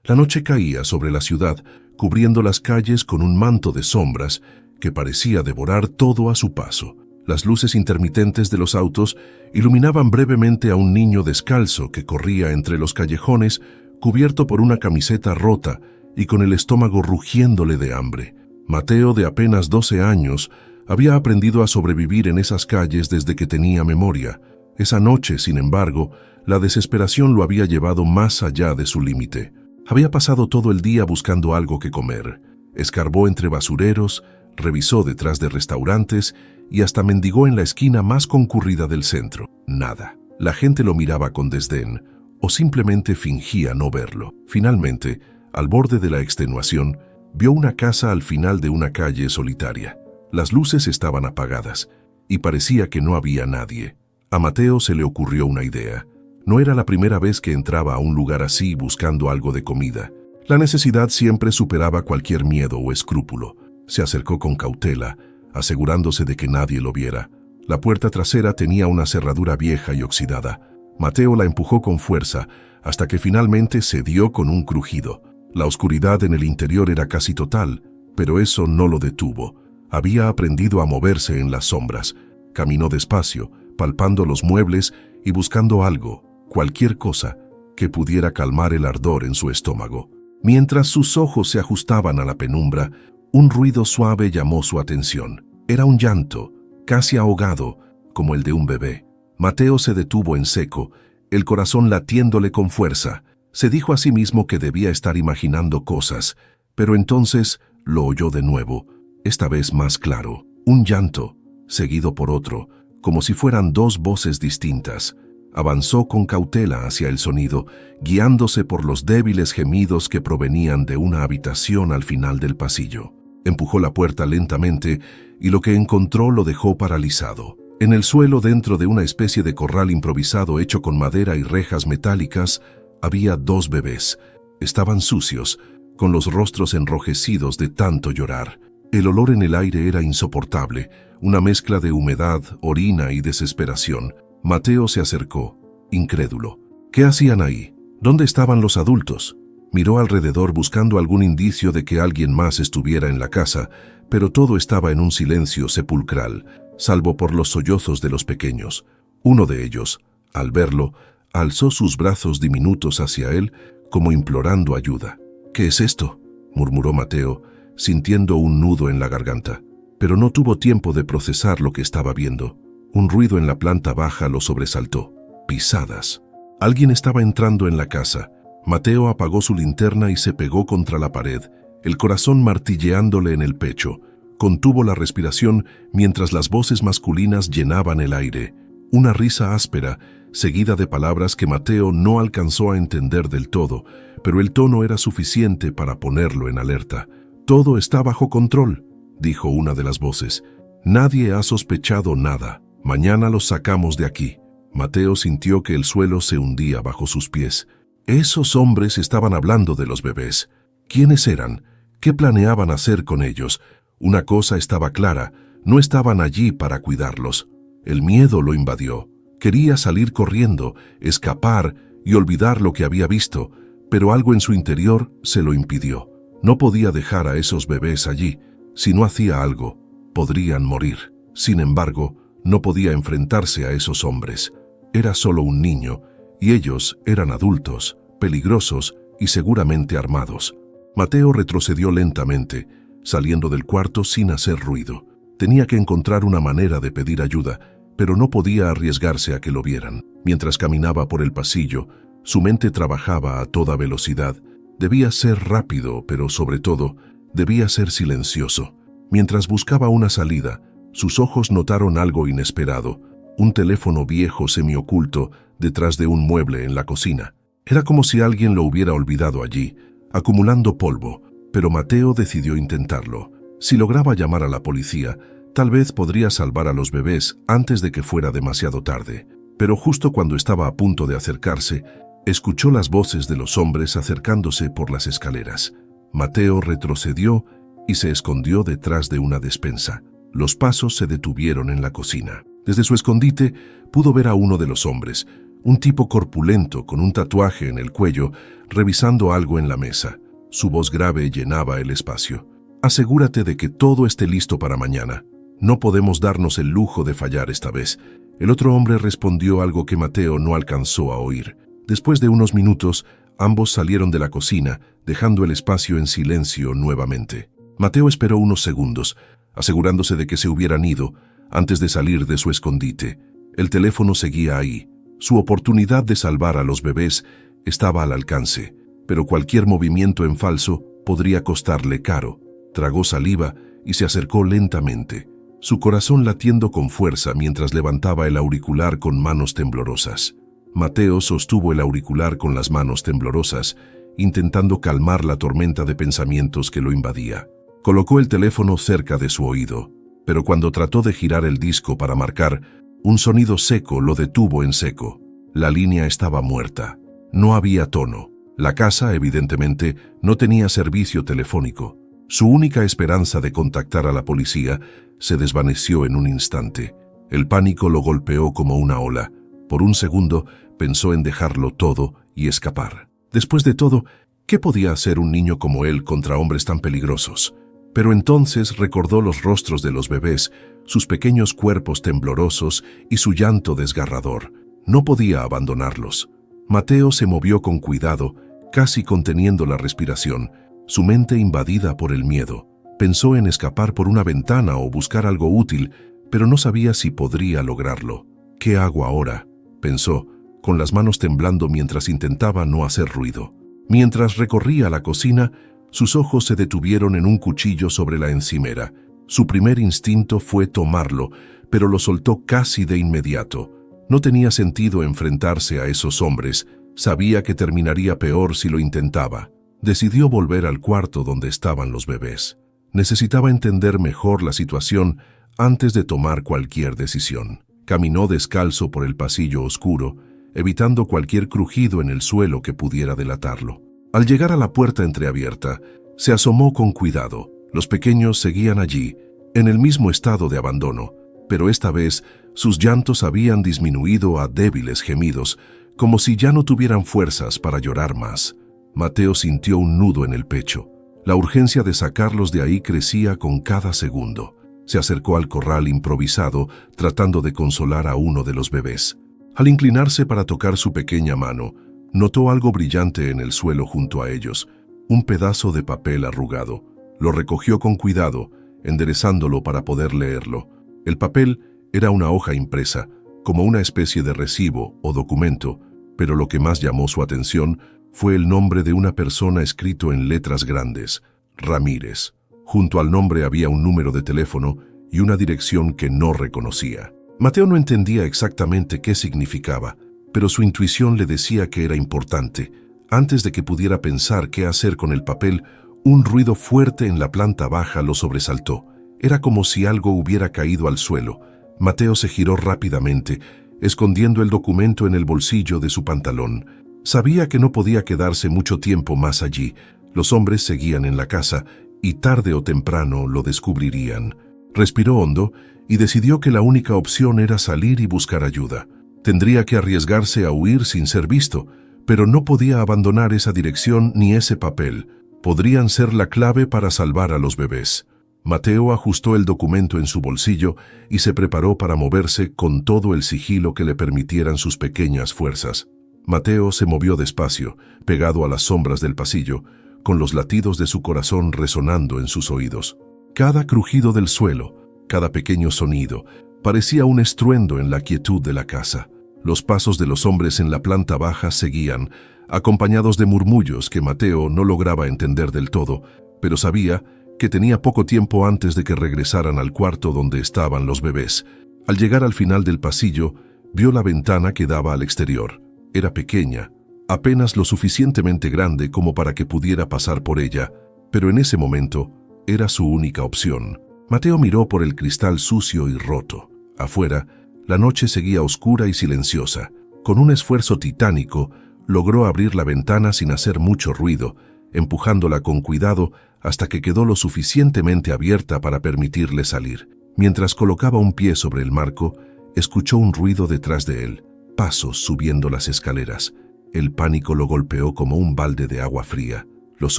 La noche caía sobre la ciudad, cubriendo las calles con un manto de sombras que parecía devorar todo a su paso. Las luces intermitentes de los autos iluminaban brevemente a un niño descalzo que corría entre los callejones, cubierto por una camiseta rota y con el estómago rugiéndole de hambre. Mateo, de apenas 12 años, había aprendido a sobrevivir en esas calles desde que tenía memoria. Esa noche, sin embargo, la desesperación lo había llevado más allá de su límite. Había pasado todo el día buscando algo que comer. Escarbó entre basureros, revisó detrás de restaurantes y hasta mendigó en la esquina más concurrida del centro. Nada. La gente lo miraba con desdén o simplemente fingía no verlo. Finalmente, al borde de la extenuación, vio una casa al final de una calle solitaria. Las luces estaban apagadas y parecía que no había nadie. A Mateo se le ocurrió una idea. No era la primera vez que entraba a un lugar así buscando algo de comida. La necesidad siempre superaba cualquier miedo o escrúpulo. Se acercó con cautela, asegurándose de que nadie lo viera. La puerta trasera tenía una cerradura vieja y oxidada. Mateo la empujó con fuerza hasta que finalmente cedió con un crujido. La oscuridad en el interior era casi total, pero eso no lo detuvo. Había aprendido a moverse en las sombras. Caminó despacio, palpando los muebles y buscando algo, cualquier cosa, que pudiera calmar el ardor en su estómago. Mientras sus ojos se ajustaban a la penumbra, un ruido suave llamó su atención. Era un llanto, casi ahogado, como el de un bebé. Mateo se detuvo en seco, el corazón latiéndole con fuerza. Se dijo a sí mismo que debía estar imaginando cosas, pero entonces lo oyó de nuevo, esta vez más claro. Un llanto, seguido por otro, como si fueran dos voces distintas. Avanzó con cautela hacia el sonido, guiándose por los débiles gemidos que provenían de una habitación al final del pasillo. Empujó la puerta lentamente y lo que encontró lo dejó paralizado. En el suelo, dentro de una especie de corral improvisado hecho con madera y rejas metálicas, había dos bebés. Estaban sucios, con los rostros enrojecidos de tanto llorar. El olor en el aire era insoportable, una mezcla de humedad, orina y desesperación. Mateo se acercó, incrédulo. ¿Qué hacían ahí? ¿Dónde estaban los adultos? Miró alrededor buscando algún indicio de que alguien más estuviera en la casa, pero todo estaba en un silencio sepulcral, salvo por los sollozos de los pequeños. Uno de ellos, al verlo, alzó sus brazos diminutos hacia él, como implorando ayuda. «¿Qué es esto?», murmuró Mateo, sintiendo un nudo en la garganta. Pero no tuvo tiempo de procesar lo que estaba viendo. Un ruido en la planta baja lo sobresaltó. Pisadas. Alguien estaba entrando en la casa. Mateo apagó su linterna y se pegó contra la pared, el corazón martilleándole en el pecho. Contuvo la respiración mientras las voces masculinas llenaban el aire. Una risa áspera, seguida de palabras que Mateo no alcanzó a entender del todo, pero el tono era suficiente para ponerlo en alerta. «Todo está bajo control», dijo una de las voces. «Nadie ha sospechado nada. Mañana los sacamos de aquí». Mateo sintió que el suelo se hundía bajo sus pies. Esos hombres estaban hablando de los bebés. ¿Quiénes eran? ¿Qué planeaban hacer con ellos? Una cosa estaba clara, no estaban allí para cuidarlos. El miedo lo invadió. Quería salir corriendo, escapar y olvidar lo que había visto, pero algo en su interior se lo impidió. No podía dejar a esos bebés allí. Si no hacía algo, podrían morir. Sin embargo, no podía enfrentarse a esos hombres. Era solo un niño, y ellos eran adultos, peligrosos y seguramente armados. Mateo retrocedió lentamente, saliendo del cuarto sin hacer ruido. Tenía que encontrar una manera de pedir ayuda, pero no podía arriesgarse a que lo vieran. Mientras caminaba por el pasillo, su mente trabajaba a toda velocidad. Debía ser rápido, pero sobre todo, debía ser silencioso. Mientras buscaba una salida, sus ojos notaron algo inesperado. Un teléfono viejo semioculto detrás de un mueble en la cocina. Era como si alguien lo hubiera olvidado allí, acumulando polvo, pero Mateo decidió intentarlo. Si lograba llamar a la policía, tal vez podría salvar a los bebés antes de que fuera demasiado tarde. Pero justo cuando estaba a punto de acercarse, escuchó las voces de los hombres acercándose por las escaleras. Mateo retrocedió y se escondió detrás de una despensa. Los pasos se detuvieron en la cocina. Desde su escondite pudo ver a uno de los hombres, Un tipo corpulento con un tatuaje en el cuello, revisando algo en la mesa. Su voz grave llenaba el espacio. Asegúrate de que todo esté listo para mañana. No podemos darnos el lujo de fallar esta vez. El otro hombre respondió algo que Mateo no alcanzó a oír. Después de unos minutos, ambos salieron de la cocina, dejando el espacio en silencio nuevamente. Mateo esperó unos segundos, asegurándose de que se hubieran ido, antes de salir de su escondite. El teléfono seguía ahí. Su oportunidad de salvar a los bebés estaba al alcance, pero cualquier movimiento en falso podría costarle caro. Tragó saliva y se acercó lentamente, su corazón latiendo con fuerza mientras levantaba el auricular con manos temblorosas. Mateo sostuvo el auricular con las manos temblorosas, intentando calmar la tormenta de pensamientos que lo invadía. Colocó el teléfono cerca de su oído, pero cuando trató de girar el disco para marcar, un sonido seco lo detuvo en seco. La línea estaba muerta. No había tono. La casa, evidentemente, no tenía servicio telefónico. Su única esperanza de contactar a la policía se desvaneció en un instante. El pánico lo golpeó como una ola. Por un segundo, pensó en dejarlo todo y escapar. Después de todo, ¿qué podía hacer un niño como él contra hombres tan peligrosos? Pero entonces recordó los rostros de los bebés, sus pequeños cuerpos temblorosos y su llanto desgarrador. No podía abandonarlos. Mateo se movió con cuidado, casi conteniendo la respiración, su mente invadida por el miedo. Pensó en escapar por una ventana o buscar algo útil, pero no sabía si podría lograrlo. ¿Qué hago ahora?, pensó, con las manos temblando mientras intentaba no hacer ruido. Mientras recorría la cocina, sus ojos se detuvieron en un cuchillo sobre la encimera. Su primer instinto fue tomarlo, pero lo soltó casi de inmediato. No tenía sentido enfrentarse a esos hombres. Sabía que terminaría peor si lo intentaba. Decidió volver al cuarto donde estaban los bebés. Necesitaba entender mejor la situación antes de tomar cualquier decisión. Caminó descalzo por el pasillo oscuro, evitando cualquier crujido en el suelo que pudiera delatarlo. Al llegar a la puerta entreabierta, se asomó con cuidado. Los pequeños seguían allí, en el mismo estado de abandono, pero esta vez sus llantos habían disminuido a débiles gemidos, como si ya no tuvieran fuerzas para llorar más. Mateo sintió un nudo en el pecho. La urgencia de sacarlos de ahí crecía con cada segundo. Se acercó al corral improvisado, tratando de consolar a uno de los bebés. Al inclinarse para tocar su pequeña mano, notó algo brillante en el suelo junto a ellos, un pedazo de papel arrugado. Lo recogió con cuidado, enderezándolo para poder leerlo. El papel era una hoja impresa, como una especie de recibo o documento, pero lo que más llamó su atención fue el nombre de una persona escrito en letras grandes: Ramírez. Junto al nombre había un número de teléfono y una dirección que no reconocía. Mateo no entendía exactamente qué significaba, pero su intuición le decía que era importante. Antes de que pudiera pensar qué hacer con el papel, un ruido fuerte en la planta baja lo sobresaltó. Era como si algo hubiera caído al suelo. Mateo se giró rápidamente, escondiendo el documento en el bolsillo de su pantalón. Sabía que no podía quedarse mucho tiempo más allí. Los hombres seguían en la casa y tarde o temprano lo descubrirían. Respiró hondo y decidió que la única opción era salir y buscar ayuda. Tendría que arriesgarse a huir sin ser visto, pero no podía abandonar esa dirección ni ese papel. Podrían ser la clave para salvar a los bebés. Mateo ajustó el documento en su bolsillo y se preparó para moverse con todo el sigilo que le permitieran sus pequeñas fuerzas. Mateo se movió despacio, pegado a las sombras del pasillo, con los latidos de su corazón resonando en sus oídos. Cada crujido del suelo, cada pequeño sonido, parecía un estruendo en la quietud de la casa. Los pasos de los hombres en la planta baja seguían, acompañados de murmullos que Mateo no lograba entender del todo, pero sabía que tenía poco tiempo antes de que regresaran al cuarto donde estaban los bebés. Al llegar al final del pasillo, vio la ventana que daba al exterior. Era pequeña, apenas lo suficientemente grande como para que pudiera pasar por ella, pero en ese momento era su única opción. Mateo miró por el cristal sucio y roto. Afuera, la noche seguía oscura y silenciosa. Con un esfuerzo titánico, logró abrir la ventana sin hacer mucho ruido, empujándola con cuidado hasta que quedó lo suficientemente abierta para permitirle salir. Mientras colocaba un pie sobre el marco, escuchó un ruido detrás de él. pasos subiendo las escaleras. El pánico lo golpeó como un balde de agua fría. Los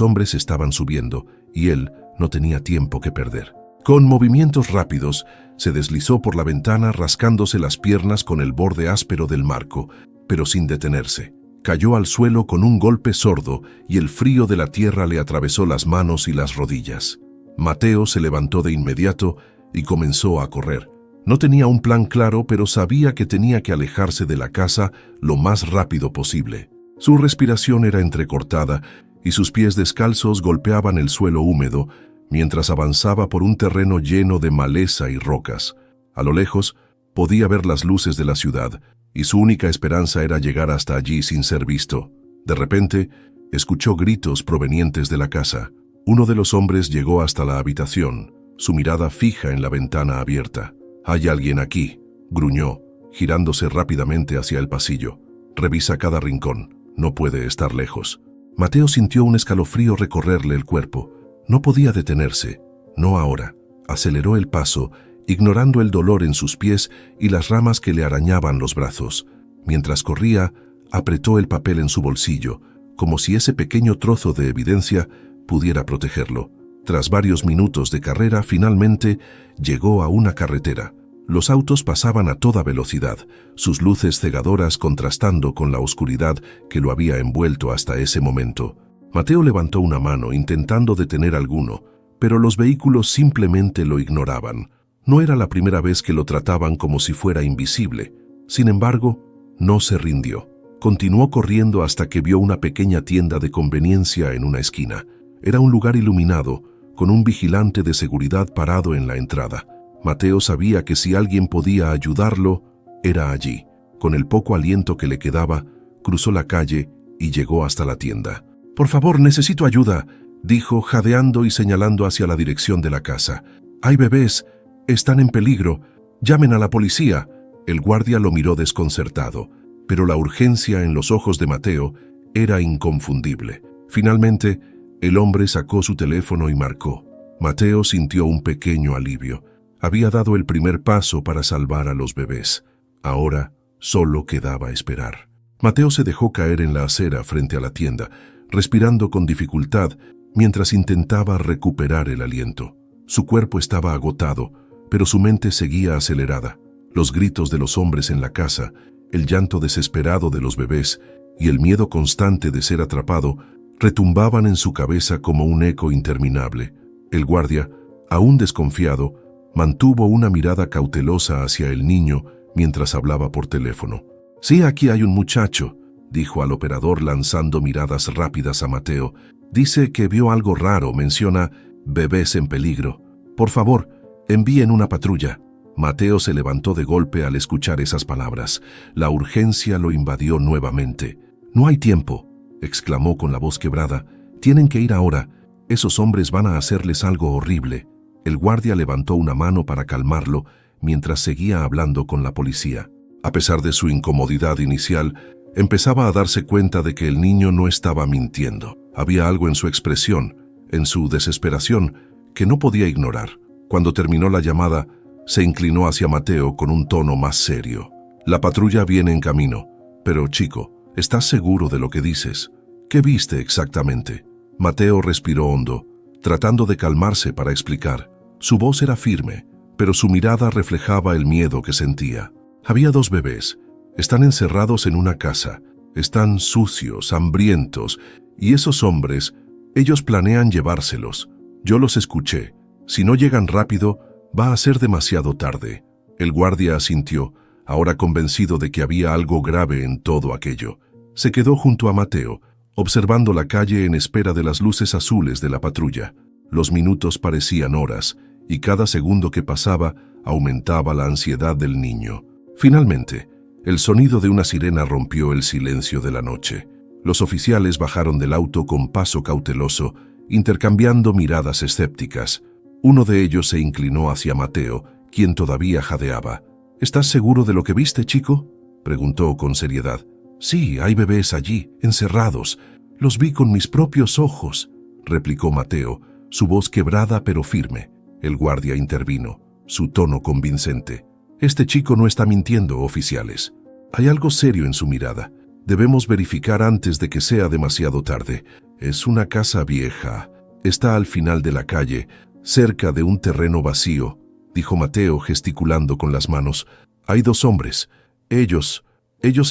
hombres estaban subiendo y él no tenía tiempo que perder. Con movimientos rápidos, se deslizó por la ventana rascándose las piernas con el borde áspero del marco, pero sin detenerse. Cayó al suelo con un golpe sordo y el frío de la tierra le atravesó las manos y las rodillas. Mateo se levantó de inmediato y comenzó a correr. No tenía un plan claro, pero sabía que tenía que alejarse de la casa lo más rápido posible. Su respiración era entrecortada y sus pies descalzos golpeaban el suelo húmedo mientras avanzaba por un terreno lleno de maleza y rocas. A lo lejos, podía ver las luces de la ciudad, y su única esperanza era llegar hasta allí sin ser visto. De repente, escuchó gritos provenientes de la casa. Uno de los hombres llegó hasta la habitación, su mirada fija en la ventana abierta. «Hay alguien aquí», gruñó, girándose rápidamente hacia el pasillo. «Revisa cada rincón, no puede estar lejos». Mateo sintió un escalofrío recorrerle el cuerpo. No podía detenerse, no ahora. Aceleró el paso, ignorando el dolor en sus pies y las ramas que le arañaban los brazos. Mientras corría, apretó el papel en su bolsillo, como si ese pequeño trozo de evidencia pudiera protegerlo. Tras varios minutos de carrera, finalmente llegó a una carretera. Los autos pasaban a toda velocidad, sus luces cegadoras contrastando con la oscuridad que lo había envuelto hasta ese momento. Mateo levantó una mano intentando detener alguno, pero los vehículos simplemente lo ignoraban. No era la primera vez que lo trataban como si fuera invisible. Sin embargo, no se rindió. Continuó corriendo hasta que vio una pequeña tienda de conveniencia en una esquina. Era un lugar iluminado, con un vigilante de seguridad parado en la entrada. Mateo sabía que si alguien podía ayudarlo, era allí. Con el poco aliento que le quedaba, cruzó la calle y llegó hasta la tienda. «Por favor, necesito ayuda», dijo, jadeando y señalando hacia la dirección de la casa. «Hay bebés, están en peligro, llamen a la policía». El guardia lo miró desconcertado, pero la urgencia en los ojos de Mateo era inconfundible. Finalmente, el hombre sacó su teléfono y marcó. Mateo sintió un pequeño alivio. Había dado el primer paso para salvar a los bebés. Ahora solo quedaba esperar. Mateo se dejó caer en la acera frente a la tienda, respirando con dificultad mientras intentaba recuperar el aliento. Su cuerpo estaba agotado, pero su mente seguía acelerada. Los gritos de los hombres en la casa, el llanto desesperado de los bebés y el miedo constante de ser atrapado retumbaban en su cabeza como un eco interminable. El guardia, aún desconfiado, mantuvo una mirada cautelosa hacia el niño mientras hablaba por teléfono. «Sí, aquí hay un muchacho», dijo al operador lanzando miradas rápidas a Mateo. «Dice que vio algo raro, menciona bebés en peligro. Por favor, envíen una patrulla». Mateo se levantó de golpe al escuchar esas palabras. La urgencia lo invadió nuevamente. «No hay tiempo», exclamó con la voz quebrada. «Tienen que ir ahora. Esos hombres van a hacerles algo horrible». El guardia levantó una mano para calmarlo mientras seguía hablando con la policía. A pesar de su incomodidad inicial, empezaba a darse cuenta de que el niño no estaba mintiendo. Había algo en su expresión, en su desesperación, que no podía ignorar. Cuando terminó la llamada, se inclinó hacia Mateo con un tono más serio. «La patrulla viene en camino. Pero, chico, ¿estás seguro de lo que dices? ¿Qué viste exactamente?» Mateo respiró hondo, tratando de calmarse para explicar. Su voz era firme, pero su mirada reflejaba el miedo que sentía. «Había 2 bebés. Están encerrados en una casa. Están sucios, hambrientos, y esos hombres, ellos planean llevárselos. Yo los escuché. Si no llegan rápido, va a ser demasiado tarde». El guardia asintió, ahora convencido de que había algo grave en todo aquello. Se quedó junto a Mateo, observando la calle en espera de las luces azules de la patrulla. Los minutos parecían horas, y cada segundo que pasaba aumentaba la ansiedad del niño. Finalmente, el sonido de una sirena rompió el silencio de la noche. Los oficiales bajaron del auto con paso cauteloso, intercambiando miradas escépticas. Uno de ellos se inclinó hacia Mateo, quien todavía jadeaba. «¿Estás seguro de lo que viste, chico?», preguntó con seriedad. «Sí, hay bebés allí, encerrados. Los vi con mis propios ojos», replicó Mateo, su voz quebrada pero firme. El guardia intervino, su tono convincente. «Este chico no está mintiendo, oficiales. Hay algo serio en su mirada. Debemos verificar antes de que sea demasiado tarde. Es una casa vieja. Está al final de la calle, cerca de un terreno vacío, dijo Mateo gesticulando con las manos. Hay 2 hombres. Ellos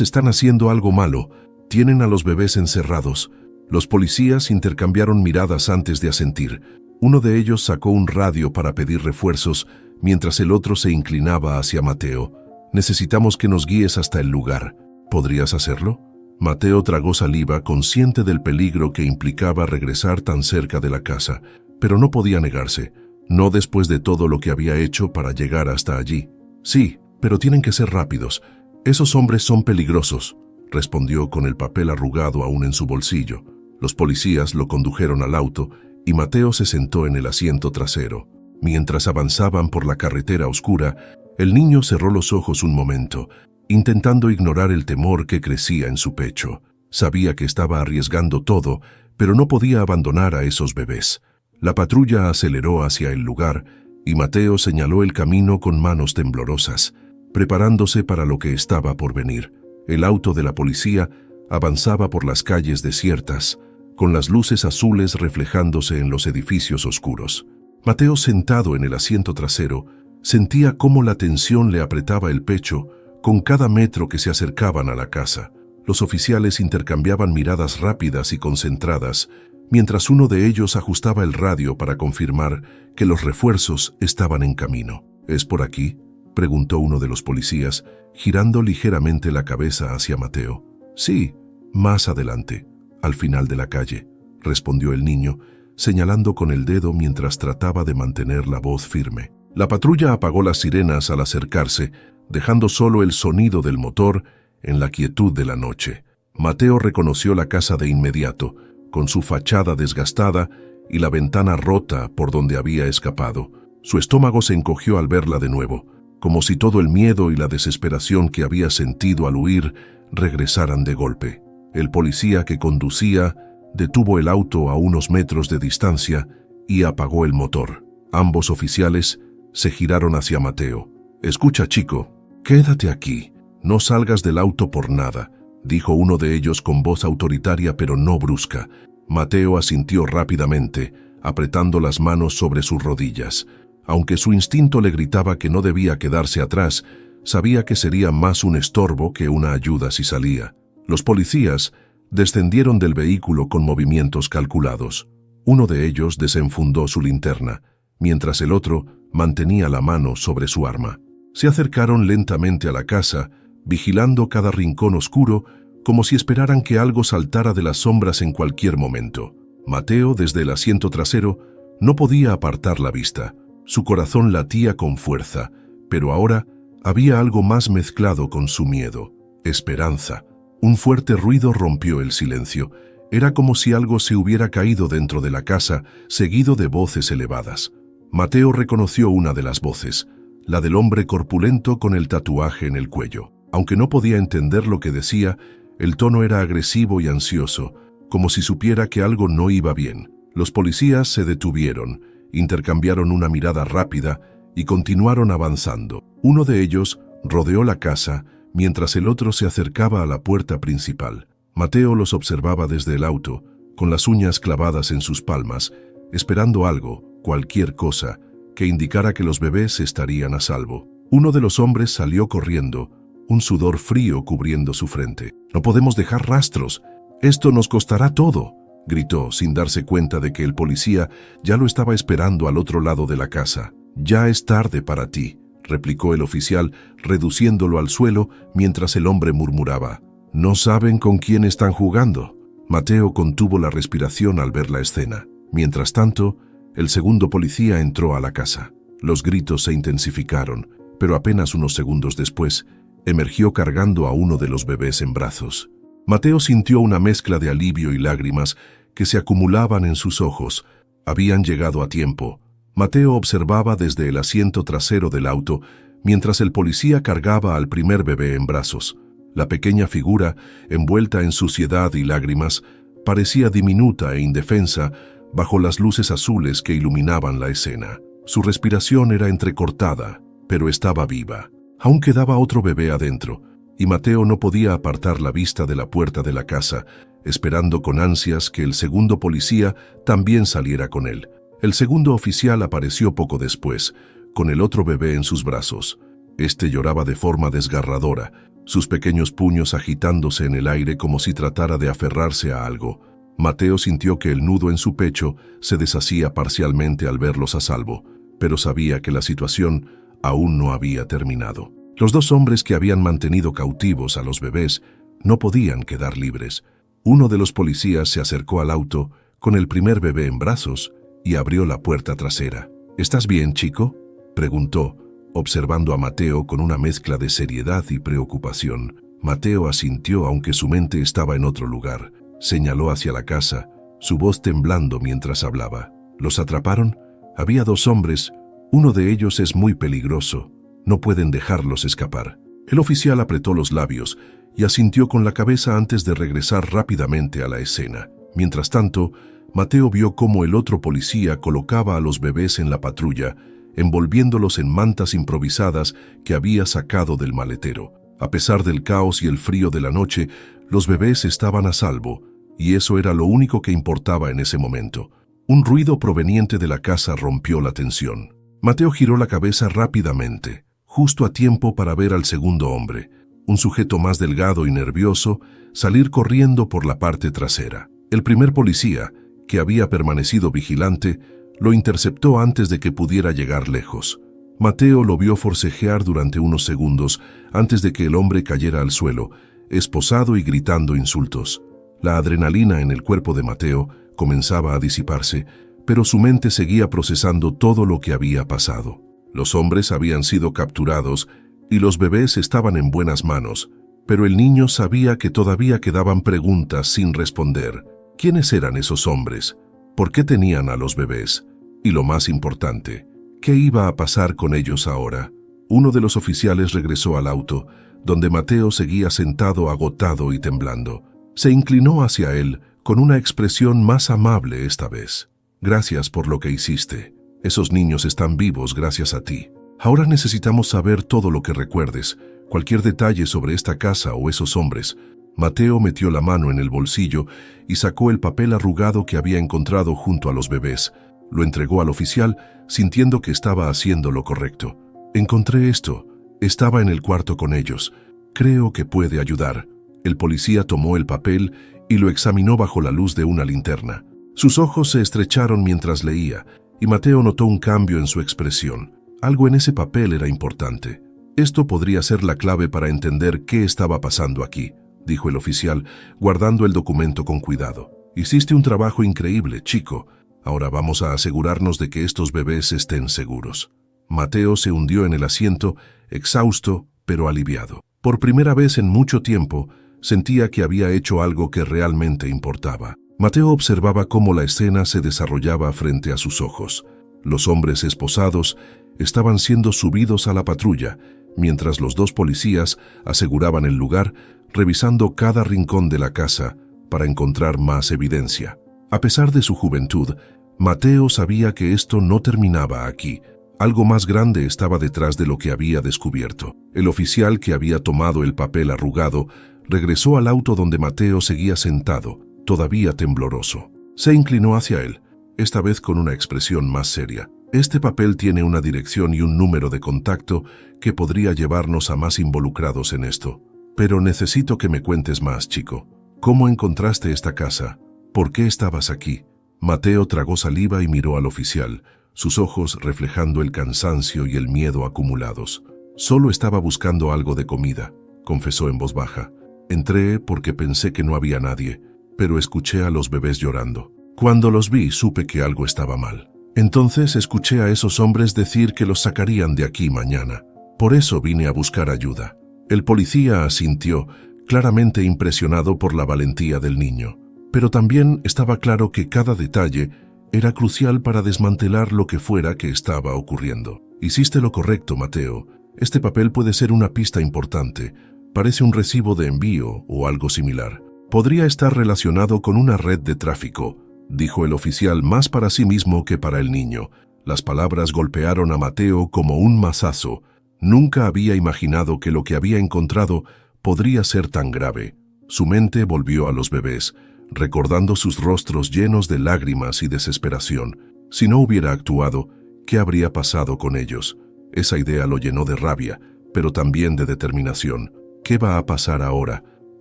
están haciendo algo malo. Tienen a los bebés encerrados. Los policías intercambiaron miradas antes de asentir. Uno de ellos sacó un radio para pedir refuerzos, mientras el otro se inclinaba hacia Mateo. Necesitamos que nos guíes hasta el lugar. ¿Podrías hacerlo? Mateo tragó saliva, consciente del peligro que implicaba regresar tan cerca de la casa, pero no podía negarse, no después de todo lo que había hecho para llegar hasta allí. Sí, pero tienen que ser rápidos. Esos hombres son peligrosos, respondió con el papel arrugado aún en su bolsillo. Los policías lo condujeron al auto y Mateo se sentó en el asiento trasero. Mientras avanzaban por la carretera oscura, el niño cerró los ojos un momento, intentando ignorar el temor que crecía en su pecho. Sabía que estaba arriesgando todo, pero no podía abandonar a esos bebés. La patrulla aceleró hacia el lugar y Mateo señaló el camino con manos temblorosas, preparándose para lo que estaba por venir. El auto de la policía avanzaba por las calles desiertas, con las luces azules reflejándose en los edificios oscuros. Mateo, sentado en el asiento trasero, sentía cómo la tensión le apretaba el pecho con cada metro que se acercaban a la casa. Los oficiales intercambiaban miradas rápidas y concentradas, mientras uno de ellos ajustaba el radio para confirmar que los refuerzos estaban en camino. ¿Es por aquí?, preguntó uno de los policías, girando ligeramente la cabeza hacia Mateo. Sí, más adelante, al final de la calle, respondió el niño, señalando con el dedo mientras trataba de mantener la voz firme. La patrulla apagó las sirenas al acercarse, dejando solo el sonido del motor en la quietud de la noche. Mateo reconoció la casa de inmediato, con su fachada desgastada y la ventana rota por donde había escapado. Su estómago se encogió al verla de nuevo, como si todo el miedo y la desesperación que había sentido al huir regresaran de golpe. El policía que conducía detuvo el auto a unos metros de distancia y apagó el motor. Ambos oficiales se giraron hacia Mateo. «Escucha, chico, quédate aquí. No salgas del auto por nada», dijo uno de ellos con voz autoritaria pero no brusca. Mateo asintió rápidamente, apretando las manos sobre sus rodillas. Aunque su instinto le gritaba que no debía quedarse atrás, sabía que sería más un estorbo que una ayuda si salía. Los policías descendieron del vehículo con movimientos calculados. Uno de ellos desenfundó su linterna, mientras el otro mantenía la mano sobre su arma. Se acercaron lentamente a la casa, vigilando cada rincón oscuro, como si esperaran que algo saltara de las sombras en cualquier momento. Mateo, desde el asiento trasero, no podía apartar la vista. Su corazón latía con fuerza, pero ahora había algo más mezclado con su miedo: esperanza. Un fuerte ruido rompió el silencio. Era como si algo se hubiera caído dentro de la casa, seguido de voces elevadas. Mateo reconoció una de las voces, la del hombre corpulento con el tatuaje en el cuello. Aunque no podía entender lo que decía, el tono era agresivo y ansioso, como si supiera que algo no iba bien. Los policías se detuvieron, intercambiaron una mirada rápida y continuaron avanzando. Uno de ellos rodeó la casa, mientras el otro se acercaba a la puerta principal. Mateo los observaba desde el auto, con las uñas clavadas en sus palmas, esperando algo, cualquier cosa, que indicara que los bebés estarían a salvo. Uno de los hombres salió corriendo, un sudor frío cubriendo su frente. «No podemos dejar rastros. Esto nos costará todo», gritó, sin darse cuenta de que el policía ya lo estaba esperando al otro lado de la casa. «Ya es tarde para ti», replicó el oficial, reduciéndolo al suelo mientras el hombre murmuraba. «¿No saben con quién están jugando?». Mateo contuvo la respiración al ver la escena. Mientras tanto, el segundo policía entró a la casa. Los gritos se intensificaron, pero apenas unos segundos después, emergió cargando a uno de los bebés en brazos. Mateo sintió una mezcla de alivio y lágrimas que se acumulaban en sus ojos. Habían llegado a tiempo. Mateo observaba desde el asiento trasero del auto mientras el policía cargaba al primer bebé en brazos. La pequeña figura, envuelta en suciedad y lágrimas, parecía diminuta e indefensa bajo las luces azules que iluminaban la escena. Su respiración era entrecortada, pero estaba viva. Aún quedaba otro bebé adentro, y Mateo no podía apartar la vista de la puerta de la casa, esperando con ansias que el segundo policía también saliera con él. El segundo oficial apareció poco después, con el otro bebé en sus brazos. Este lloraba de forma desgarradora, sus pequeños puños agitándose en el aire como si tratara de aferrarse a algo. Mateo sintió que el nudo en su pecho se deshacía parcialmente al verlos a salvo, pero sabía que la situación aún no había terminado. Los dos hombres que habían mantenido cautivos a los bebés no podían quedar libres. Uno de los policías se acercó al auto con el primer bebé en brazos y abrió la puerta trasera. «¿Estás bien, chico?», preguntó, observando a Mateo con una mezcla de seriedad y preocupación. Mateo asintió aunque su mente estaba en otro lugar. Señaló hacia la casa, su voz temblando mientras hablaba. «¿Los atraparon? Había dos hombres. Uno de ellos es muy peligroso. No pueden dejarlos escapar». El oficial apretó los labios y asintió con la cabeza antes de regresar rápidamente a la escena. Mientras tanto, Mateo vio cómo el otro policía colocaba a los bebés en la patrulla, envolviéndolos en mantas improvisadas que había sacado del maletero. A pesar del caos y el frío de la noche, los bebés estaban a salvo, y eso era lo único que importaba en ese momento. Un ruido proveniente de la casa rompió la tensión. Mateo giró la cabeza rápidamente, justo a tiempo para ver al segundo hombre, un sujeto más delgado y nervioso, salir corriendo por la parte trasera. El primer policía, que había permanecido vigilante, lo interceptó antes de que pudiera llegar lejos. Mateo lo vio forcejear durante unos segundos antes de que el hombre cayera al suelo, esposado y gritando insultos. La adrenalina en el cuerpo de Mateo comenzaba a disiparse, pero su mente seguía procesando todo lo que había pasado. Los hombres habían sido capturados y los bebés estaban en buenas manos, pero el niño sabía que todavía quedaban preguntas sin responder. ¿Quiénes eran esos hombres? ¿Por qué tenían a los bebés? Y lo más importante, ¿qué iba a pasar con ellos ahora? Uno de los oficiales regresó al auto, donde Mateo seguía sentado agotado y temblando. Se inclinó hacia él con una expresión más amable esta vez. «Gracias por lo que hiciste. Esos niños están vivos gracias a ti. Ahora necesitamos saber todo lo que recuerdes, cualquier detalle sobre esta casa o esos hombres». Mateo metió la mano en el bolsillo y sacó el papel arrugado que había encontrado junto a los bebés. Lo entregó al oficial, sintiendo que estaba haciendo lo correcto. «Encontré esto. Estaba en el cuarto con ellos. Creo que puede ayudar». El policía tomó el papel y lo examinó bajo la luz de una linterna. Sus ojos se estrecharon mientras leía, y Mateo notó un cambio en su expresión. Algo en ese papel era importante. «Esto podría ser la clave para entender qué estaba pasando aquí», dijo el oficial, guardando el documento con cuidado. «Hiciste un trabajo increíble, chico. Ahora vamos a asegurarnos de que estos bebés estén seguros». Mateo se hundió en el asiento, exhausto, pero aliviado. Por primera vez en mucho tiempo, sentía que había hecho algo que realmente importaba. Mateo observaba cómo la escena se desarrollaba frente a sus ojos. Los hombres esposados estaban siendo subidos a la patrulla, mientras los dos policías aseguraban el lugar, revisando cada rincón de la casa para encontrar más evidencia. A pesar de su juventud, Mateo sabía que esto no terminaba aquí. Algo más grande estaba detrás de lo que había descubierto. El oficial que había tomado el papel arrugado regresó al auto donde Mateo seguía sentado, todavía tembloroso. Se inclinó hacia él, esta vez con una expresión más seria. «Este papel tiene una dirección y un número de contacto que podría llevarnos a más involucrados en esto. Pero necesito que me cuentes más, chico. ¿Cómo encontraste esta casa? ¿Por qué estabas aquí?» Mateo tragó saliva y miró al oficial, sus ojos reflejando el cansancio y el miedo acumulados. «Solo estaba buscando algo de comida», confesó en voz baja. «Entré porque pensé que no había nadie, pero escuché a los bebés llorando. Cuando los vi, supe que algo estaba mal. Entonces escuché a esos hombres decir que los sacarían de aquí mañana. Por eso vine a buscar ayuda». El policía asintió, claramente impresionado por la valentía del niño. Pero también estaba claro que cada detalle era crucial para desmantelar lo que fuera que estaba ocurriendo. «Hiciste lo correcto, Mateo. Este papel puede ser una pista importante. Parece un recibo de envío o algo similar. Podría estar relacionado con una red de tráfico», dijo el oficial más para sí mismo que para el niño. Las palabras golpearon a Mateo como un mazazo. Nunca había imaginado que lo que había encontrado podría ser tan grave. Su mente volvió a los bebés, recordando sus rostros llenos de lágrimas y desesperación. Si no hubiera actuado, ¿qué habría pasado con ellos? Esa idea lo llenó de rabia, pero también de determinación. ¿Qué va a pasar ahora?,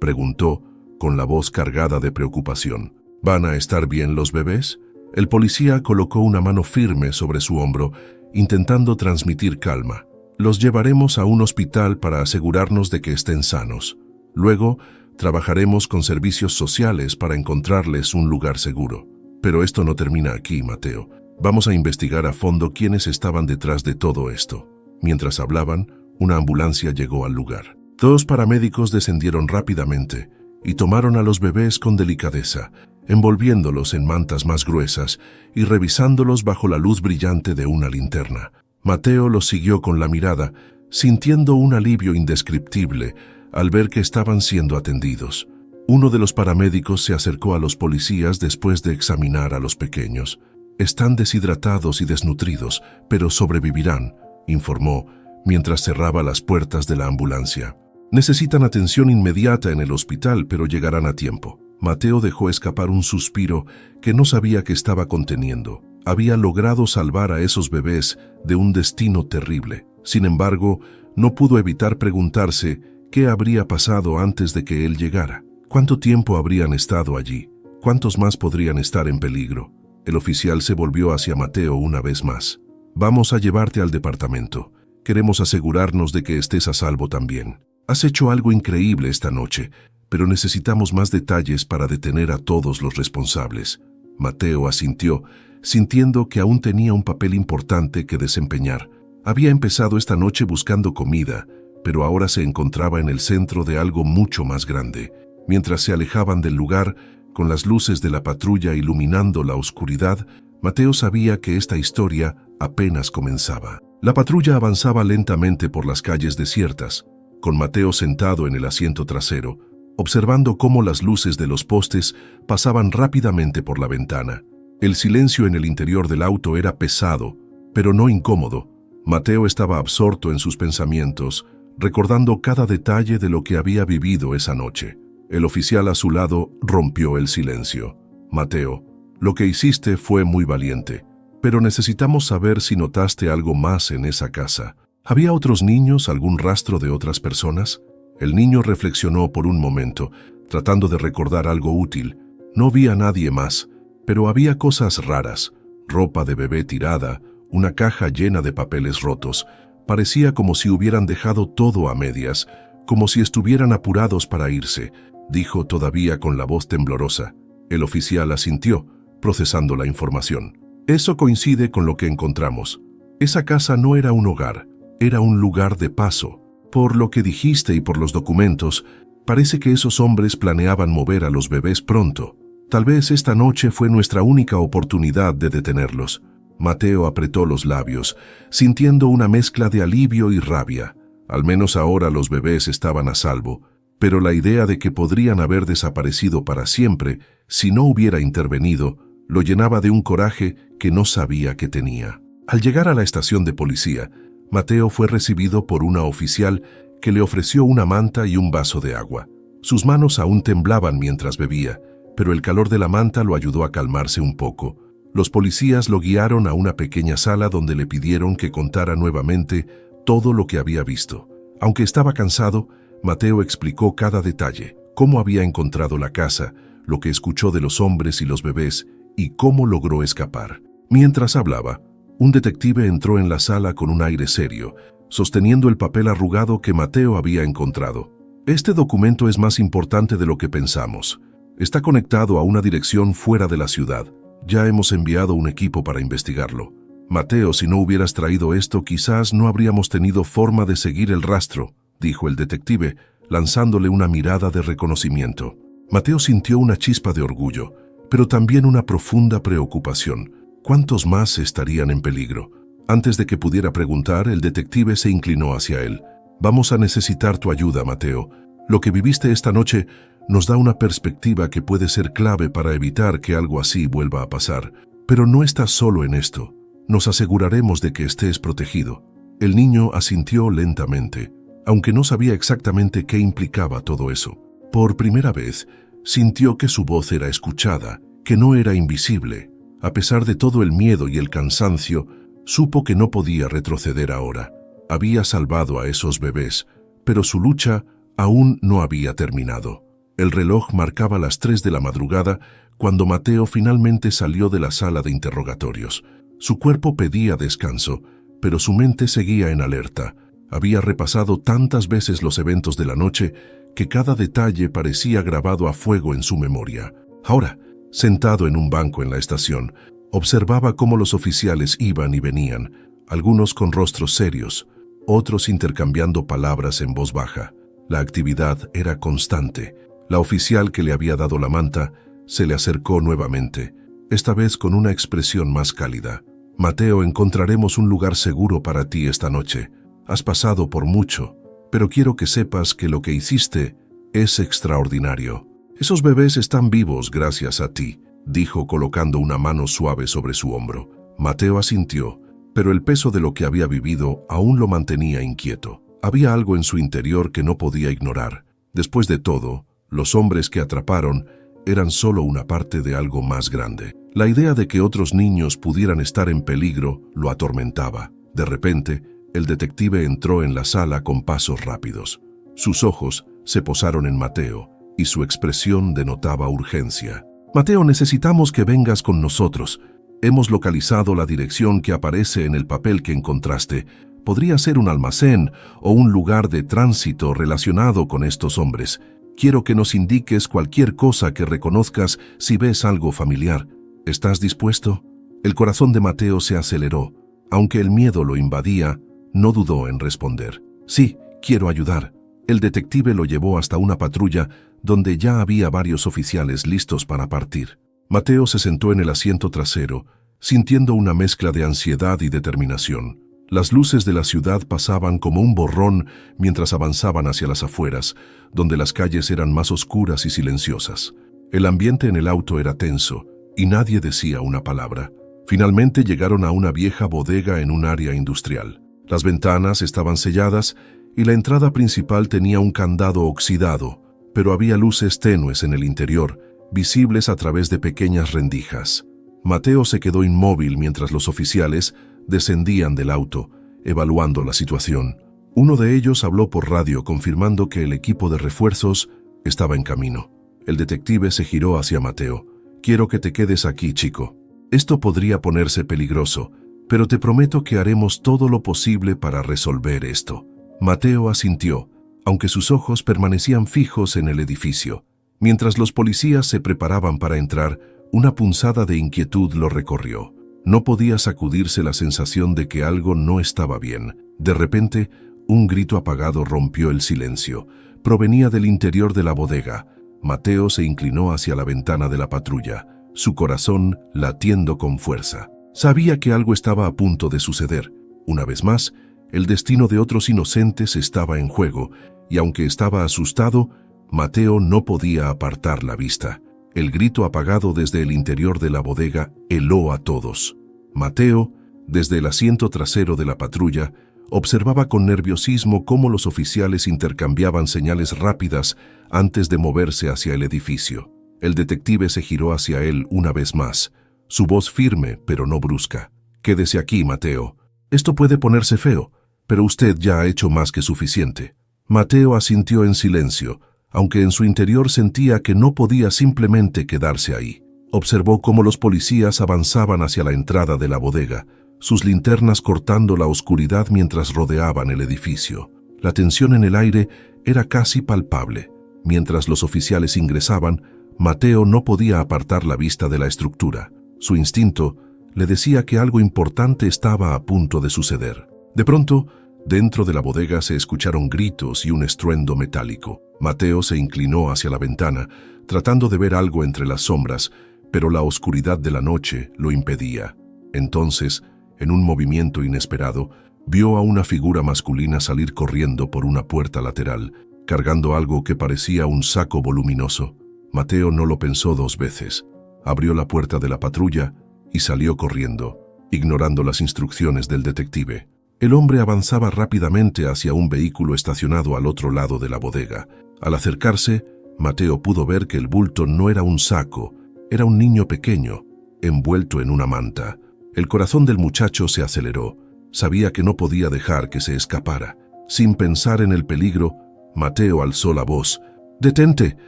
preguntó, con la voz cargada de preocupación. ¿Van a estar bien los bebés? El policía colocó una mano firme sobre su hombro, intentando transmitir calma. Los llevaremos a un hospital para asegurarnos de que estén sanos. Luego, trabajaremos con servicios sociales para encontrarles un lugar seguro. Pero esto no termina aquí, Mateo. Vamos a investigar a fondo quiénes estaban detrás de todo esto. Mientras hablaban, una ambulancia llegó al lugar. 2 paramédicos descendieron rápidamente y tomaron a los bebés con delicadeza, envolviéndolos en mantas más gruesas y revisándolos bajo la luz brillante de una linterna. Mateo los siguió con la mirada, sintiendo un alivio indescriptible al ver que estaban siendo atendidos. Uno de los paramédicos se acercó a los policías después de examinar a los pequeños. «Están deshidratados y desnutridos, pero sobrevivirán», informó, mientras cerraba las puertas de la ambulancia. «Necesitan atención inmediata en el hospital, pero llegarán a tiempo». Mateo dejó escapar un suspiro que no sabía que estaba conteniendo. Había logrado salvar a esos bebés de un destino terrible. Sin embargo, no pudo evitar preguntarse qué habría pasado antes de que él llegara. ¿Cuánto tiempo habrían estado allí? ¿Cuántos más podrían estar en peligro? El oficial se volvió hacia Mateo una vez más. «Vamos a llevarte al departamento. Queremos asegurarnos de que estés a salvo también. Has hecho algo increíble esta noche, pero necesitamos más detalles para detener a todos los responsables». Mateo asintió, sintiendo que aún tenía un papel importante que desempeñar. Había empezado esta noche buscando comida, pero ahora se encontraba en el centro de algo mucho más grande. Mientras se alejaban del lugar, con las luces de la patrulla iluminando la oscuridad, Mateo sabía que esta historia apenas comenzaba. La patrulla avanzaba lentamente por las calles desiertas, con Mateo sentado en el asiento trasero, observando cómo las luces de los postes pasaban rápidamente por la ventana. El silencio en el interior del auto era pesado, pero no incómodo. Mateo estaba absorto en sus pensamientos, recordando cada detalle de lo que había vivido esa noche. El oficial a su lado rompió el silencio. «Mateo, lo que hiciste fue muy valiente, pero necesitamos saber si notaste algo más en esa casa. ¿Había otros niños, algún rastro de otras personas?» El niño reflexionó por un momento, tratando de recordar algo útil. No vi a nadie más, pero había cosas raras: ropa de bebé tirada, una caja llena de papeles rotos. Parecía como si hubieran dejado todo a medias, como si estuvieran apurados para irse, dijo todavía con la voz temblorosa. El oficial asintió, procesando la información. «Eso coincide con lo que encontramos. Esa casa no era un hogar, era un lugar de paso. Por lo que dijiste y por los documentos, parece que esos hombres planeaban mover a los bebés pronto. Tal vez esta noche fue nuestra única oportunidad de detenerlos». Mateo apretó los labios, sintiendo una mezcla de alivio y rabia. Al menos ahora los bebés estaban a salvo, pero la idea de que podrían haber desaparecido para siempre si no hubiera intervenido lo llenaba de un coraje que no sabía que tenía. Al llegar a la estación de policía, Mateo fue recibido por una oficial que le ofreció una manta y un vaso de agua. Sus manos aún temblaban mientras bebía, pero el calor de la manta lo ayudó a calmarse un poco. Los policías lo guiaron a una pequeña sala donde le pidieron que contara nuevamente todo lo que había visto. Aunque estaba cansado, Mateo explicó cada detalle: cómo había encontrado la casa, lo que escuchó de los hombres y los bebés, y cómo logró escapar. Mientras hablaba, un detective entró en la sala con un aire serio, sosteniendo el papel arrugado que Mateo había encontrado. «Este documento es más importante de lo que pensamos. Está conectado a una dirección fuera de la ciudad. Ya hemos enviado un equipo para investigarlo. Mateo, si no hubieras traído esto, quizás no habríamos tenido forma de seguir el rastro», dijo el detective, lanzándole una mirada de reconocimiento. Mateo sintió una chispa de orgullo, pero también una profunda preocupación. ¿Cuántos más estarían en peligro? Antes de que pudiera preguntar, el detective se inclinó hacia él. «Vamos a necesitar tu ayuda, Mateo. Lo que viviste esta noche nos da una perspectiva que puede ser clave para evitar que algo así vuelva a pasar. Pero no estás solo en esto. Nos aseguraremos de que estés protegido». El niño asintió lentamente. aunque no sabía exactamente qué implicaba todo eso. Por primera vez, sintió que su voz era escuchada, que no era invisible. A pesar de todo el miedo y el cansancio, supo que no podía retroceder ahora. Había salvado a esos bebés, pero su lucha aún no había terminado. El reloj marcaba las 3 de la madrugada cuando Mateo finalmente salió de la sala de interrogatorios. Su cuerpo pedía descanso, pero su mente seguía en alerta. Había repasado tantas veces los eventos de la noche que cada detalle parecía grabado a fuego en su memoria. Ahora, sentado en un banco en la estación, observaba cómo los oficiales iban y venían, algunos con rostros serios, otros intercambiando palabras en voz baja. La actividad era constante. La oficial que le había dado la manta se le acercó nuevamente, esta vez con una expresión más cálida. «Mateo, encontraremos un lugar seguro para ti esta noche. Has pasado por mucho, pero quiero que sepas que lo que hiciste es extraordinario. Esos bebés están vivos gracias a ti», dijo colocando una mano suave sobre su hombro. Mateo asintió, pero el peso de lo que había vivido aún lo mantenía inquieto. Había algo en su interior que no podía ignorar. Después de todo, los hombres que atraparon eran solo una parte de algo más grande. La idea de que otros niños pudieran estar en peligro lo atormentaba. De repente, el detective entró en la sala con pasos rápidos. Sus ojos se posaron en Mateo y su expresión denotaba urgencia. «Mateo, necesitamos que vengas con nosotros. Hemos localizado la dirección que aparece en el papel que encontraste. Podría ser un almacén o un lugar de tránsito relacionado con estos hombres. Quiero que nos indiques cualquier cosa que reconozcas si ves algo familiar. ¿Estás dispuesto?» El corazón de Mateo se aceleró. Aunque el miedo lo invadía, no dudó en responder. «Sí, quiero ayudar». El detective lo llevó hasta una patrulla donde ya había varios oficiales listos para partir. Mateo se sentó en el asiento trasero, sintiendo una mezcla de ansiedad y determinación. Las luces de la ciudad pasaban como un borrón mientras avanzaban hacia las afueras, donde las calles eran más oscuras y silenciosas. El ambiente en el auto era tenso, y nadie decía una palabra. Finalmente llegaron a una vieja bodega en un área industrial. Las ventanas estaban selladas y la entrada principal tenía un candado oxidado, pero había luces tenues en el interior, visibles a través de pequeñas rendijas. Mateo se quedó inmóvil mientras los oficiales descendían del auto, evaluando la situación. Uno de ellos habló por radio confirmando que el equipo de refuerzos estaba en camino. El detective se giró hacia Mateo. «Quiero que te quedes aquí, chico. Esto podría ponerse peligroso, pero te prometo que haremos todo lo posible para resolver esto». Mateo asintió, aunque sus ojos permanecían fijos en el edificio. Mientras los policías se preparaban para entrar, una punzada de inquietud lo recorrió. No podía sacudirse la sensación de que algo no estaba bien. De repente, un grito apagado rompió el silencio. Provenía del interior de la bodega. Mateo se inclinó hacia la ventana de la patrulla, su corazón latiendo con fuerza. Sabía que algo estaba a punto de suceder. Una vez más, el destino de otros inocentes estaba en juego, y aunque estaba asustado, Mateo no podía apartar la vista. El grito apagado desde el interior de la bodega heló a todos. Mateo, desde el asiento trasero de la patrulla, observaba con nerviosismo cómo los oficiales intercambiaban señales rápidas antes de moverse hacia el edificio. El detective se giró hacia él una vez más, su voz firme pero no brusca. «Quédese aquí, Mateo. Esto puede ponerse feo, pero usted ya ha hecho más que suficiente». Mateo asintió en silencio, aunque en su interior sentía que no podía simplemente quedarse ahí. Observó cómo los policías avanzaban hacia la entrada de la bodega, sus linternas cortando la oscuridad mientras rodeaban el edificio. La tensión en el aire era casi palpable. Mientras los oficiales ingresaban, Mateo no podía apartar la vista de la estructura. Su instinto le decía que algo importante estaba a punto de suceder. De pronto, dentro de la bodega se escucharon gritos y un estruendo metálico. Mateo se inclinó hacia la ventana, tratando de ver algo entre las sombras, pero la oscuridad de la noche lo impedía. Entonces, en un movimiento inesperado, vio a una figura masculina salir corriendo por una puerta lateral, cargando algo que parecía un saco voluminoso. Mateo no lo pensó dos veces. Abrió la puerta de la patrulla y salió corriendo, ignorando las instrucciones del detective. El hombre avanzaba rápidamente hacia un vehículo estacionado al otro lado de la bodega. Al acercarse, Mateo pudo ver que el bulto no era un saco, era un niño pequeño, envuelto en una manta. El corazón del muchacho se aceleró. Sabía que no podía dejar que se escapara. Sin pensar en el peligro, Mateo alzó la voz. «¡Detente!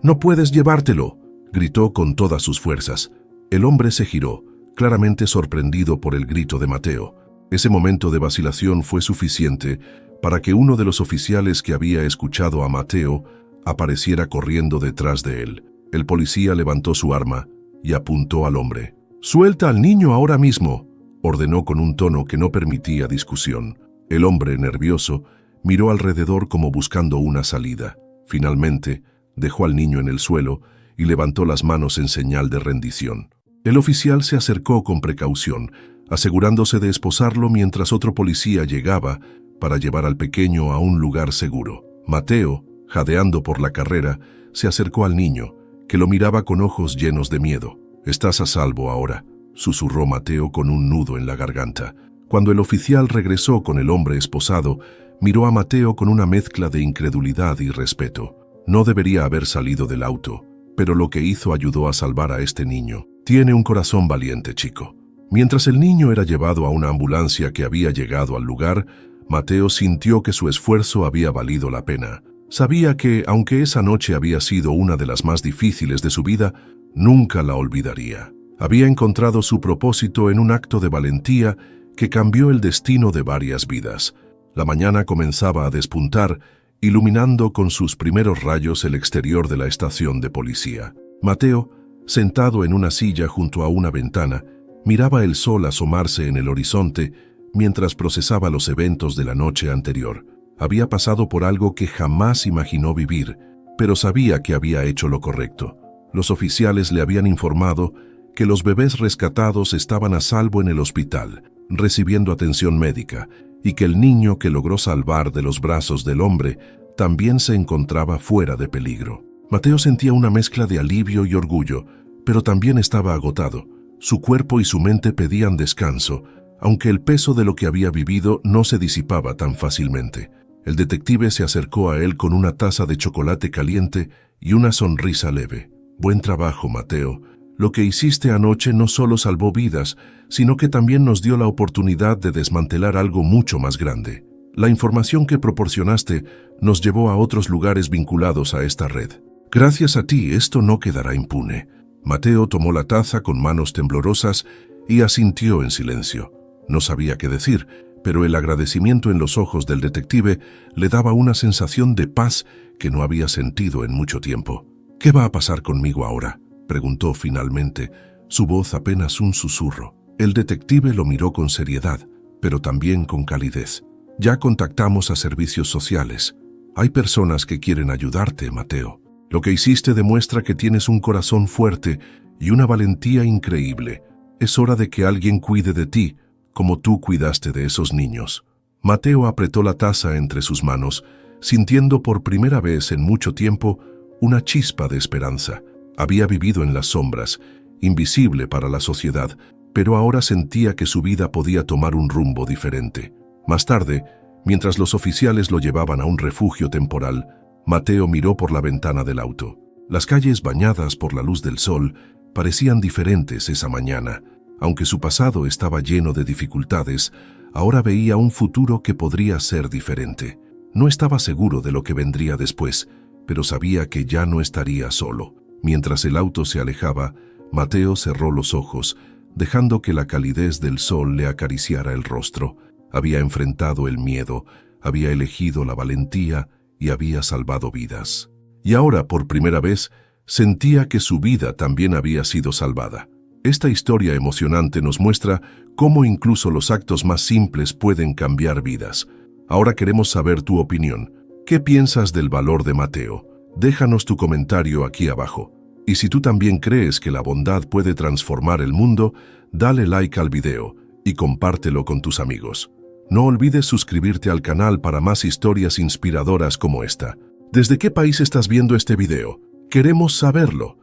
¡No puedes llevártelo!», gritó con todas sus fuerzas. El hombre se giró, claramente sorprendido por el grito de Mateo. Ese momento de vacilación fue suficiente para que uno de los oficiales que había escuchado a Mateo apareciera corriendo detrás de él. El policía levantó su arma y apuntó al hombre. «¡Suelta al niño ahora mismo!», ordenó con un tono que no permitía discusión. El hombre, nervioso, miró alrededor como buscando una salida. Finalmente, dejó al niño en el suelo y levantó las manos en señal de rendición. El oficial se acercó con precaución, asegurándose de esposarlo mientras otro policía llegaba para llevar al pequeño a un lugar seguro. Mateo, jadeando por la carrera, se acercó al niño, que lo miraba con ojos llenos de miedo. «Estás a salvo ahora», susurró Mateo con un nudo en la garganta. Cuando el oficial regresó con el hombre esposado, miró a Mateo con una mezcla de incredulidad y respeto. No debería haber salido del auto, pero lo que hizo ayudó a salvar a este niño. «Tiene un corazón valiente, chico». Mientras el niño era llevado a una ambulancia que había llegado al lugar, Mateo sintió que su esfuerzo había valido la pena. Sabía que, aunque esa noche había sido una de las más difíciles de su vida, nunca la olvidaría. Había encontrado su propósito en un acto de valentía que cambió el destino de varias vidas. La mañana comenzaba a despuntar, iluminando con sus primeros rayos el exterior de la estación de policía. Mateo, sentado en una silla junto a una ventana, miraba el sol asomarse en el horizonte mientras procesaba los eventos de la noche anterior. Había pasado por algo que jamás imaginó vivir, pero sabía que había hecho lo correcto. Los oficiales le habían informado que los bebés rescatados estaban a salvo en el hospital, recibiendo atención médica, y que el niño que logró salvar de los brazos del hombre también se encontraba fuera de peligro. Mateo sentía una mezcla de alivio y orgullo, pero también estaba agotado. Su cuerpo y su mente pedían descanso, aunque el peso de lo que había vivido no se disipaba tan fácilmente. El detective se acercó a él con una taza de chocolate caliente y una sonrisa leve. «Buen trabajo, Mateo. Lo que hiciste anoche no solo salvó vidas, sino que también nos dio la oportunidad de desmantelar algo mucho más grande. La información que proporcionaste nos llevó a otros lugares vinculados a esta red. Gracias a ti, esto no quedará impune». Mateo tomó la taza con manos temblorosas y asintió en silencio. No sabía qué decir, pero el agradecimiento en los ojos del detective le daba una sensación de paz que no había sentido en mucho tiempo. «¿Qué va a pasar conmigo ahora?», preguntó finalmente, su voz apenas un susurro. El detective lo miró con seriedad, pero también con calidez. «Ya contactamos a servicios sociales. Hay personas que quieren ayudarte, Mateo. Lo que hiciste demuestra que tienes un corazón fuerte y una valentía increíble. Es hora de que alguien cuide de ti, como tú cuidaste de esos niños». Mateo apretó la taza entre sus manos, sintiendo por primera vez en mucho tiempo una chispa de esperanza. Había vivido en las sombras, invisible para la sociedad, pero ahora sentía que su vida podía tomar un rumbo diferente. Más tarde, mientras los oficiales lo llevaban a un refugio temporal, Mateo miró por la ventana del auto. Las calles bañadas por la luz del sol parecían diferentes esa mañana. Aunque su pasado estaba lleno de dificultades, ahora veía un futuro que podría ser diferente. No estaba seguro de lo que vendría después, pero sabía que ya no estaría solo. Mientras el auto se alejaba, Mateo cerró los ojos, dejando que la calidez del sol le acariciara el rostro. Había enfrentado el miedo, había elegido la valentía y había salvado vidas. Y ahora, por primera vez, sentía que su vida también había sido salvada. Esta historia emocionante nos muestra cómo incluso los actos más simples pueden cambiar vidas. Ahora queremos saber tu opinión. ¿Qué piensas del valor de Mateo? Déjanos tu comentario aquí abajo. Y si tú también crees que la bondad puede transformar el mundo, dale like al video y compártelo con tus amigos. No olvides suscribirte al canal para más historias inspiradoras como esta. ¿Desde qué país estás viendo este video? Queremos saberlo.